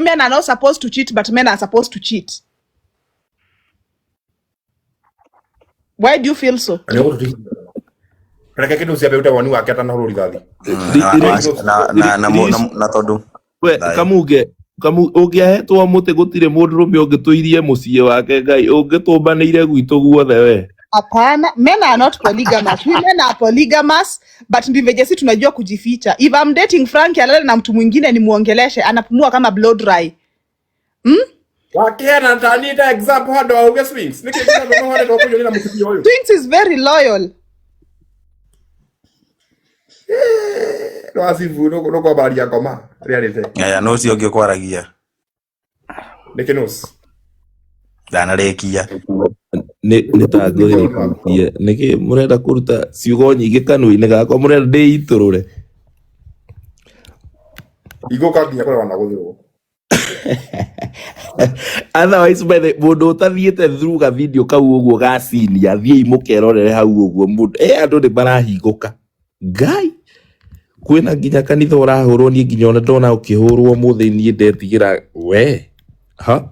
women are not supposed to cheat, but men are supposed to cheat. Why do you feel so? Reke kitu cia beuta wani wake ata na ruri gathi. Na tondu. We kamu ungiahetwo muti gutire mundu rume ungituirie mucie wake Ngai ungitumbanire gwitu guothe we. Hapana, men are not polygamous. Women are polygamous, but ndivyo sisi tunajua kujificha. If I'm dating Frank alale na mtu mwingine nimuongeleshe, anapumua kama blow dry. Wakiana tanita example hado auge swings. Nikikina ndo hade ndo kujo nina mkipio huyo. Swings is very loyal. No asivu no kwa bari ya koma reality. Ya no si ogio kwaragia. Nikinos. Dana rekia. Nĩ ta ngũrĩtie nĩkĩ mũrenda kũruta ciugo nyingĩ kanua-inĩ gakwa mũrenda ndĩitũrũre igũka nginya kũrĩa wanagũthirwo. Otherwise by the mũndũ ũtathiĩte through ga video kau ũguo ga scene athiĩ mũkerorere hau ũguo mũndũ andũ nĩ marahingũka Ngai kwĩna nginya kanitha ũrahũrwo niĩ nginya ona ndona ũkĩhũrwo mũthĩ niĩ ndetigĩra we ha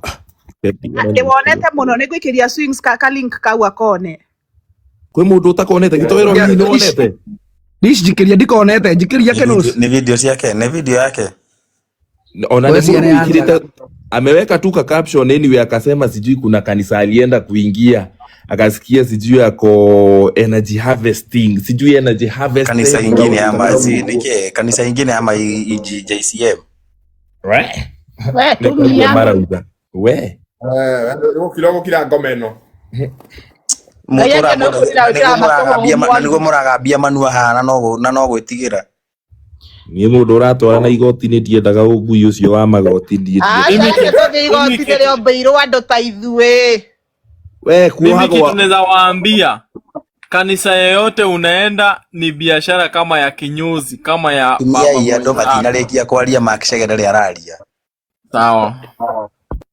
Wonete muno ni gwikiria swings ka link kau akone. Kwĩ mũndũ utakonete gitowero hihi wonete Jikiria ndikonete jikiria Kenus. Ni video yake, ni video yake. Ona ni mũndũ wikirite ameweka tu ka caption anyway akasema sijui kuna kanisa alienda kuingia akasikia sijui ako energy harvesting sijui energy harvesting kanisa ingine ama nike kanisa ingine ama JCM right We tumia mara uza we kidogo kila ngomeno niguo muragambia manua hana no gwitigira ni mundu uratwara na igoti-inĩ ndiendaga ũngui ũcio wa magoti igoti rĩo mbĩirwo andũ ta ithuĩ we kuhagwa. Mimi kitu naweza waambia kanisa yoyote unaenda ni biashara kama ya kinyozi kama ya baba ndo matinarekia kwaria makishege ndari araria sawa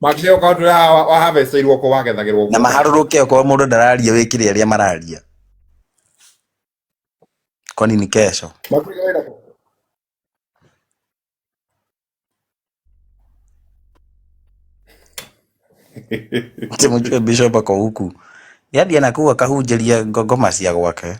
makishege kwa tu wa harvest irwo ko wagethagirwo na maharuruke kwa mundu ndararia wikire aria mararia kwani ni kesho Timujue bishop ako huku. Yadi anakuwa kahunjeria ngoma cia gwake.